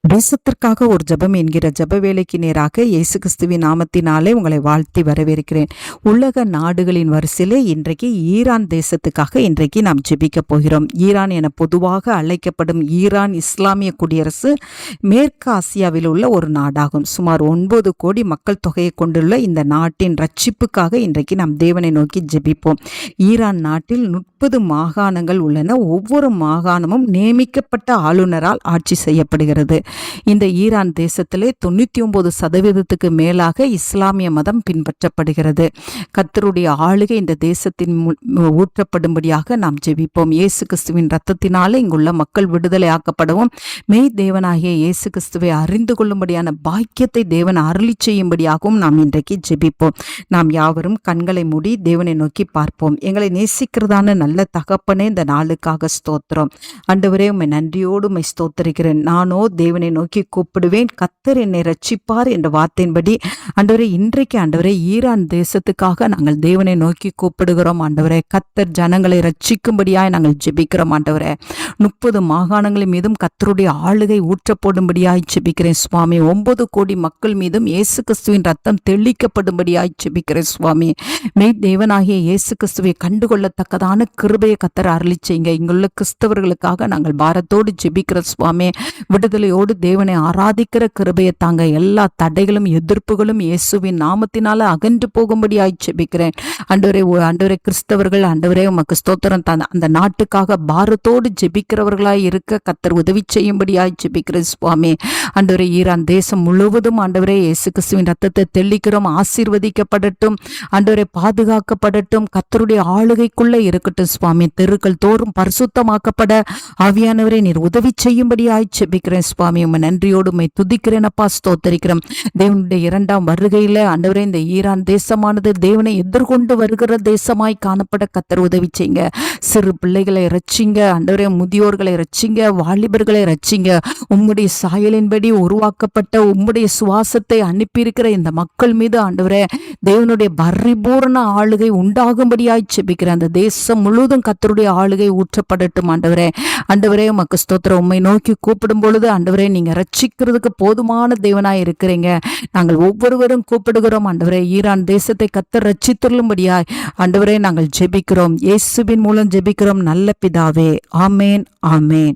தேசத்திற்காக ஒரு ஜெபம் என்கிற ஜெப வேலைக்கு நேராக இயேசு கிறிஸ்துவின் நாமத்தினாலே உங்களை வாழ்த்தி வரவேற்கிறேன். உலக நாடுகளின் வரிசையிலே இன்றைக்கு ஈரான் தேசத்துக்காக இன்றைக்கு நாம் ஜெபிக்க போகிறோம். ஈரான் என பொதுவாக அழைக்கப்படும் ஈரான் இஸ்லாமிய குடியரசு மேற்கு ஆசியாவில் உள்ள ஒரு நாடாகும். சுமார் 9 கோடி மக்கள் தொகையை கொண்டுள்ள இந்த நாட்டின் ரட்சிப்புக்காக இன்றைக்கு நாம் தேவனை நோக்கி ஜெபிப்போம். ஈரான் நாட்டில் 30 மாகாணங்கள் உள்ளன. ஒவ்வொரு மாகாணமும் நியமிக்கப்பட்ட ஆளுநரால் ஆட்சி செய்யப்படுகிறது. இந்த ஈரான் தேசத்திலே 99% மேலாக இஸ்லாமிய மதம் பின்பற்றப்படுகிறது. கர்த்தருடைய ஆளுகை இந்த தேசத்தின் ஊற்றப்படும்படியாக நாம் ஜெபிப்போம். இயேசு கிறிஸ்துவின் இரத்தத்தினாலே இங்குள்ள மக்கள் விடுதலை ஆக்கப்படவும் மெய் தேவனாகிய இயேசு கிறிஸ்துவை அறிந்து கொள்ளும்படியான பாக்கியத்தை தேவன் அருளி செய்யும்படியாகவும் நாம் இன்றைக்கு ஜெபிப்போம். நாம் யாவரும் கண்களை மூடி தேவனை நோக்கி பார்ப்போம். எங்களை நேசிக்கிறதான நல்ல தகப்பனே, இந்த நாளுக்காக ஸ்தோத்திரம். ஆண்டவரே, உம்மை நன்றியோடு உம்மை ஸ்தோத்தரிக்கிறேன். நானோ தேவனை நோக்கி கூப்பிடுவேன், கர்த்தர் என்னை ரட்சிப்பார் என்ற வார்த்தையின்படி ஆண்டவரே, இன்றைக்கு ஆண்டவரே ஈரான் தேசத்துக்காக நாங்கள் தேவனை நோக்கி கூப்பிடுகிறோம். ஆண்டவரே, கர்த்தர் ஜனங்களை ரட்சிக்கும்படியாய் நாங்கள் ஜெபிக்கிறோம். ஆண்டவரே, 30 மாகாணங்களின் மீதும் கர்த்தருடைய ஆளுகை ஊற்றப்படும்படியாய் ஜெபிக்கிறேன் சுவாமி. 9 கோடி மக்கள் மீதும் இயேசு கிறிஸ்துவின் ரத்தம் தெளிக்கப்படும்படியாய் ஜெபிக்கிறேன் சுவாமி. மெய் தேவனாகிய இயேசு கிறிஸ்துவை கண்டுகொள்ளத்தக்கதான கிருபையை கர்த்தர் அருளி செய்யுங்க. இங்குள்ள கிறிஸ்தவர்களுக்காக நாங்கள் பாரத்தோடு ஜெபிக்கிற சுவாமி. விடுதலையோடு தேவனை ஆராதிக்கிற கிருபையை தாங்க. எல்லா தடைகளும் எதிர்ப்புகளும் இயேசுவின் நாமத்தினால அகன்று போகும்படியாய் ஜெபிக்கிறேன். ஆண்டவரே கிறிஸ்தவர்கள் ஆண்டவரே உமக்கு ஸ்தோத்திரம். அந்த நாட்டுக்காக பாரத்தோடு ஜெபிக்கிறவர்களாய் இருக்க கர்த்தர் உதவி செய்யும்படியாய் ஜெபிக்கிறேன் சுவாமி. ஆண்டவரே, ஈரான் தேசம் முழுவதும் ஆண்டவரே இயேசு கிறிஸ்துவின் ரத்தத்தை தெளிக்கிறோம். ஆசீர்வதிக்கப்படட்டும் ஆண்டவரே, பாதுகாக்கப்படட்டும். கர்த்தருடைய ஆளுகைக்குள்ள இருக்கட்டும் சுவாமி. தெருக்கள் தோறும் பரிசுத்தமாக்கப்பட ஆவியானவரே நீர் உதவி செய்யும்படியாய் ஜெபிக்கிறேன் சுவாமி. உம்மை நன்றியோடு உம்மை துதிக்கிறேன் அப்பா, ஸ்தோத்தரிக்கிறோம். தேவனுடைய 2ஆம் வருகையில ஆண்டவரே இந்த ஈரான் தேசமானது தேவனை எதிர்கொண்டு வருகிற தேசமாய் காணப்பட கர்த்தர் உதவி செய்யுங்க. சிறு பிள்ளைகளை ரட்சிங்க ஆண்டவரே, முதியோர்களை ரட்சிங்க, வாலிபர்களை ரட்சிங்க. உம்முடைய சாயலின்படி உருவாக்கப்பட்ட உம்முடைய சுவாசத்தை அனுப்பியிருக்கிற இந்த மக்கள் மீது ஆண்டவரே தேவனுடைய பரிபூரண ஆளுகை உண்டாகும்படியாய் ஜெபிக்கிறேன். அந்த தேசம் முழுவதும் கர்த்தருடைய ஆளுகை ஊற்றப்படட்டும். ஆண்டவரே உமக்கு ஸ்தோத்திரம். உம்மை நோக்கி கூப்பிடும் பொழுது ஆண்டவரே நீங்க ரட்சிக்கிறதுக்கு போதுமான தேவனாய் இருக்கிறீங்க. நாங்கள் ஒவ்வொருவரும் கூப்பிடுகிறோம் ஆண்டவரே. ஈரான் தேசத்தை கர்த்தர் ரட்சித்துள்ளும்படியாய் ஆண்டவரே நாங்கள் ஜெபிக்கிறோம். இயேசுவின் மூலம் ஜெபிக்கிறோம் நல்ல பிதாவே. ஆமேன், ஆமேன்.